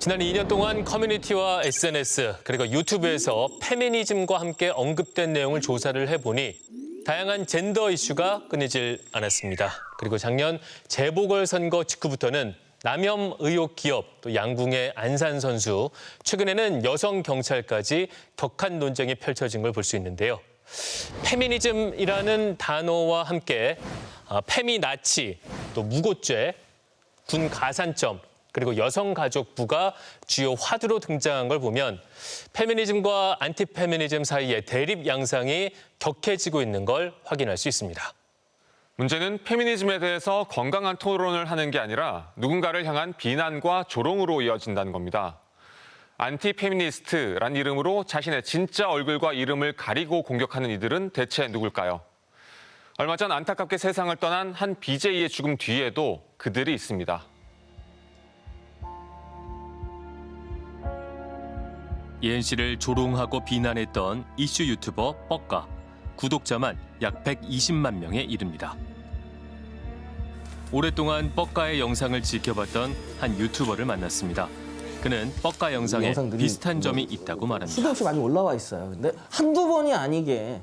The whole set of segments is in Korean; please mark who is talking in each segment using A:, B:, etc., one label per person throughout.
A: 지난 2년 동안 커뮤니티와 SNS 그리고 유튜브에서 페미니즘과 함께 언급된 내용을 조사를 해보니 다양한 젠더 이슈가 끊이질 않았습니다. 그리고 작년 재보궐선거 직후부터는 남혐 의혹 기업, 또 양궁의 안산 선수, 최근에는 여성 경찰까지 격한 논쟁이 펼쳐진 걸 볼 수 있는데요. 페미니즘이라는 단어와 함께 페미나치, 또 무고죄, 군 가산점, 그리고 여성가족부가 주요 화두로 등장한 걸 보면 페미니즘과 안티페미니즘 사이의 대립 양상이 격해지고 있는 걸 확인할 수 있습니다.
B: 문제는 페미니즘에 대해서 건강한 토론을 하는 게 아니라 누군가를 향한 비난과 조롱으로 이어진다는 겁니다. 안티페미니스트란 이름으로 자신의 진짜 얼굴과 이름을 가리고 공격하는 이들은 대체 누굴까요? 얼마 전 안타깝게 세상을 떠난 한 BJ의 죽음 뒤에도 그들이 있습니다.
A: 예은 씨를 조롱하고 비난했던 이슈 유튜버 뻑가. 구독자만 약 120만 명에 이릅니다. 오랫동안 뻑가의 영상을 지켜봤던 한 유튜버를 만났습니다. 그는 뻑가 영상에 비슷한 점이 있다고 말합니다.
C: 수도 없이 많이 올라와 있어요. 근데 한두 번이 아니게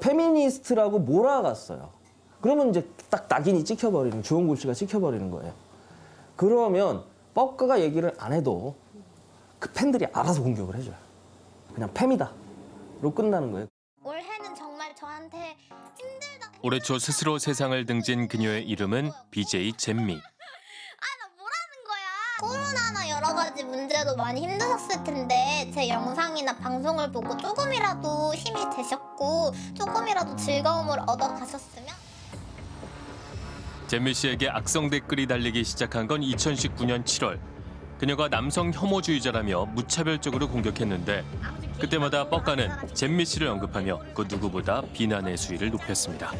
C: 페미니스트라고 몰아갔어요. 그러면 이제 딱 낙인이 찍혀버리는, 주홍 글씨가 찍혀버리는 거예요. 그러면 뻑가가 얘기를 안 해도 그 팬들이 알아서 공격을 해줘요. 그냥 팸이다로 끝나는 거예요.
D: 올해는 정말 저한테 힘들다.
A: 올해 초 스스로 세상을 등진 그녀의 이름은 BJ 잼미.
D: 나 뭐라는 거야? 코로나나 여러 가지 문제도 많이 힘드셨을 텐데 제 영상이나 방송을 보고 조금이라도 힘이 되셨고 조금이라도 즐거움을 얻어가셨으면.
A: 잼미 씨에게 악성 댓글이 달리기 시작한 건 2019년 7월. 그녀가 남성 혐오주의자라며 무차별적으로 공격했는데 그때마다 뻑가는 잼미 씨를 언급하며 그 누구보다 비난의 수위를 높였습니다.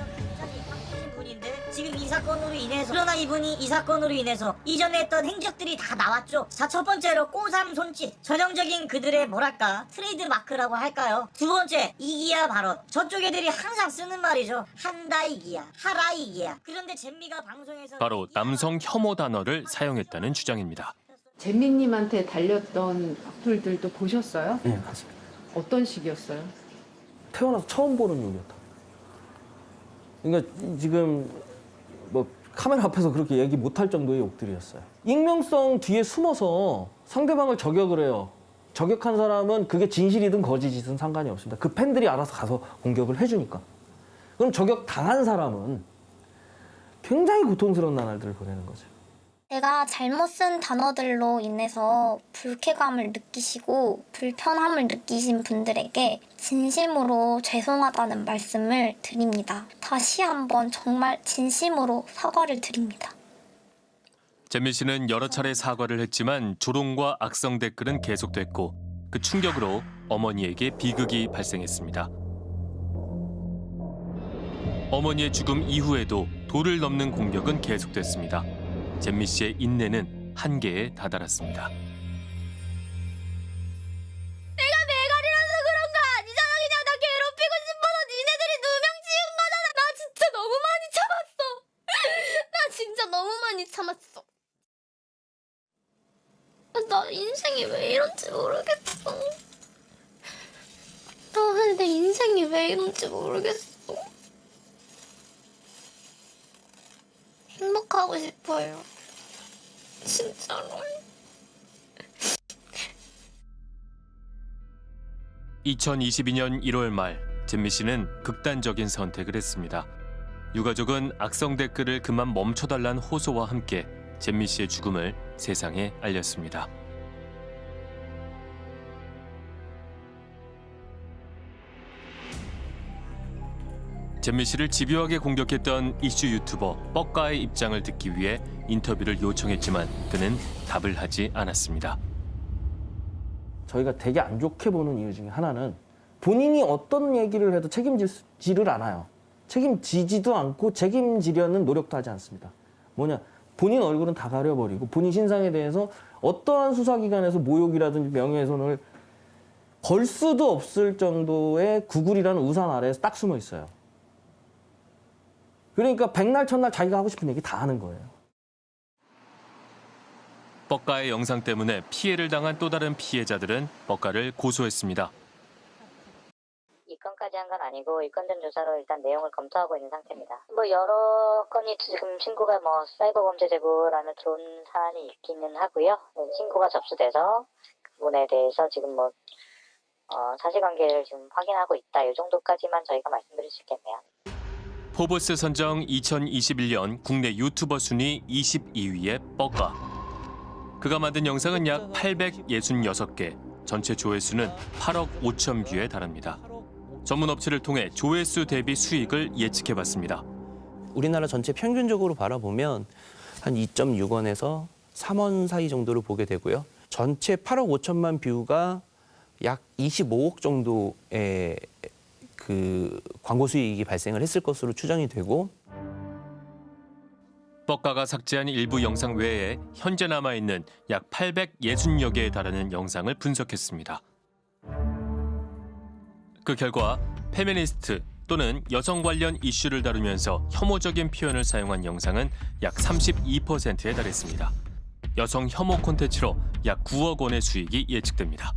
E: 지금 이 사건으로 인해서 그러나 이분이 이 사건으로 인해서 이전에 했던 행적들이 다 나왔죠. 자, 첫 번째로 꼬삼 손짓, 전형적인 그들의 뭐랄까 트레이드 마크라고 할까요. 두 번째, 이기야 발언. 저쪽 애들이 항상 쓰는 말이죠. 한다 이기야, 하라 이기야. 그런데 잼미가 방송에서
A: 바로 남성 혐오 단어를 사용했다는 주장입니다.
F: 잼미님한테 달렸던 악플들도 보셨어요?
C: 네, 맞습니다.
F: 어떤 식이었어요?
C: 태어나서 처음 보는 욕이었다. 그러니까 지금 뭐 카메라 앞에서 그렇게 얘기 못할 정도의 욕들이었어요. 익명성 뒤에 숨어서 상대방을 저격을 해요. 저격한 사람은 그게 진실이든 거짓이든 상관이 없습니다. 그 팬들이 알아서 가서 공격을 해주니까. 그럼 저격 당한 사람은 굉장히 고통스러운 나날들을 보내는 거죠.
D: 내가 잘못 쓴 단어들로 인해서 불쾌감을 느끼시고 불편함을 느끼신 분들에게 진심으로 죄송하다는 말씀을 드립니다. 다시 한번 정말 진심으로 사과를 드립니다.
A: 잼미 씨는 여러 차례 사과를 했지만 조롱과 악성 댓글은 계속됐고 그 충격으로 어머니에게 비극이 발생했습니다. 어머니의 죽음 이후에도 도를 넘는 공격은 계속됐습니다. 잼미 씨의 인내는 한계에 다다랐습니다.
D: 내가 매가리라서 그런 거 아니잖아. 그냥 나 괴롭히고 싶어서 니네들이 누명 지은 거잖아. 나 진짜 너무 많이 참았어. 나 진짜 너무 많이 참았어. 나 인생이 왜 이런지 모르겠어. 나 내 인생이 왜 이런지 모르겠어. 행복하고 싶어요. 진짜로.
A: 2022년 1월 말 잼미 씨는 극단적인 선택을 했습니다. 유가족은 악성 댓글을 그만 멈춰달라는 호소와 함께 잼미 씨의 죽음을 세상에 알렸습니다. 잼미 씨를 집요하게 공격했던 이슈 유튜버 뻑가의 입장을 듣기 위해 인터뷰를 요청했지만 그는 답을 하지 않았습니다.
C: 저희가 되게 안 좋게 보는 이유 중에 하나는 본인이 어떤 얘기를 해도 책임지지를 않아요. 책임지지도 않고 책임지려는 노력도 하지 않습니다. 뭐냐, 본인 얼굴은 다 가려버리고 본인 신상에 대해서 어떠한 수사기관에서 모욕이라든지 명예훼손을 걸 수도 없을 정도의 구글이라는 우산 아래에서 딱 숨어 있어요. 그러니까 백날 첫날 자기가 하고 싶은 얘기 다 하는 거예요.
A: 뻑가의 영상 때문에 피해를 당한 또 다른 피해자들은 뻑가를 고소했습니다.
G: 이 건까지 한 건 아니고 이 건 전 조사로 일단 내용을 검토하고 있는 상태입니다. 뭐 여러 건이 지금 신고가 뭐 사이버 범죄 제보라는 들어온 사안이 있기는 하고요. 신고가 접수돼서 그 부분에 대해서 지금 뭐 사실관계를 지금 확인하고 있다. 이 정도까지만 저희가 말씀드릴 수 있겠네요.
A: 포브스 선정 2021년 국내 유튜버 순위 22위의 뻑가. 그가 만든 영상은 약 866개, 전체 조회수는 8억 5천 뷰에 달합니다. 전문 업체를 통해 조회수 대비 수익을 예측해봤습니다.
H: 우리나라 전체 평균적으로 바라보면 한 2.6원에서 3원 사이 정도를 보게 되고요. 전체 8억 5천만 뷰가 약 25억 정도의 그 광고 수익이 발생을 했을 것으로 추정이 되고,
A: 뻑가가 삭제한 일부 영상 외에 현재 남아있는 약 860여 개에 달하는 영상을 분석했습니다. 그 결과 페미니스트 또는 여성 관련 이슈를 다루면서 혐오적인 표현을 사용한 영상은 약 32%에 달했습니다. 여성 혐오 콘텐츠로 약 9억 원의 수익이 예측됩니다.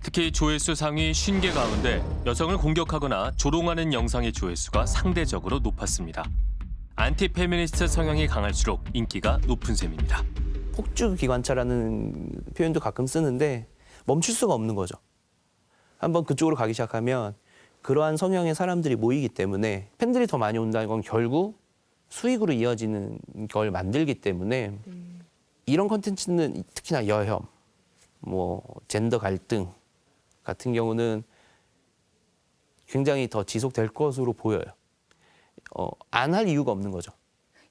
A: 특히 조회수 상위 50개 가운데 여성을 공격하거나 조롱하는 영상의 조회수가 상대적으로 높았습니다. 안티페미니스트 성향이 강할수록 인기가 높은 셈입니다.
H: 폭주 기관차라는 표현도 가끔 쓰는데 멈출 수가 없는 거죠. 한번 그쪽으로 가기 시작하면 그러한 성향의 사람들이 모이기 때문에 팬들이 더 많이 온다는 건 결국 수익으로 이어지는 걸 만들기 때문에 이런 콘텐츠는 특히나 여혐, 뭐 젠더 갈등 같은 경우는 굉장히 더 지속될 것으로 보여요. 안 할 이유가 없는 거죠.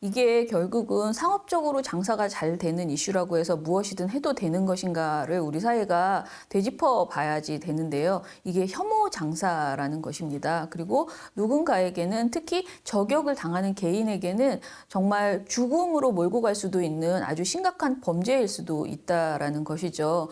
I: 이게 결국은 상업적으로 장사가 잘 되는 이슈라고 해서 무엇이든 해도 되는 것인가를 우리 사회가 되짚어 봐야지 되는데요. 이게 혐오 장사라는 것입니다. 그리고 누군가에게는, 특히 저격을 당하는 개인에게는 정말 죽음으로 몰고 갈 수도 있는 아주 심각한 범죄일 수도 있다라는 것이죠.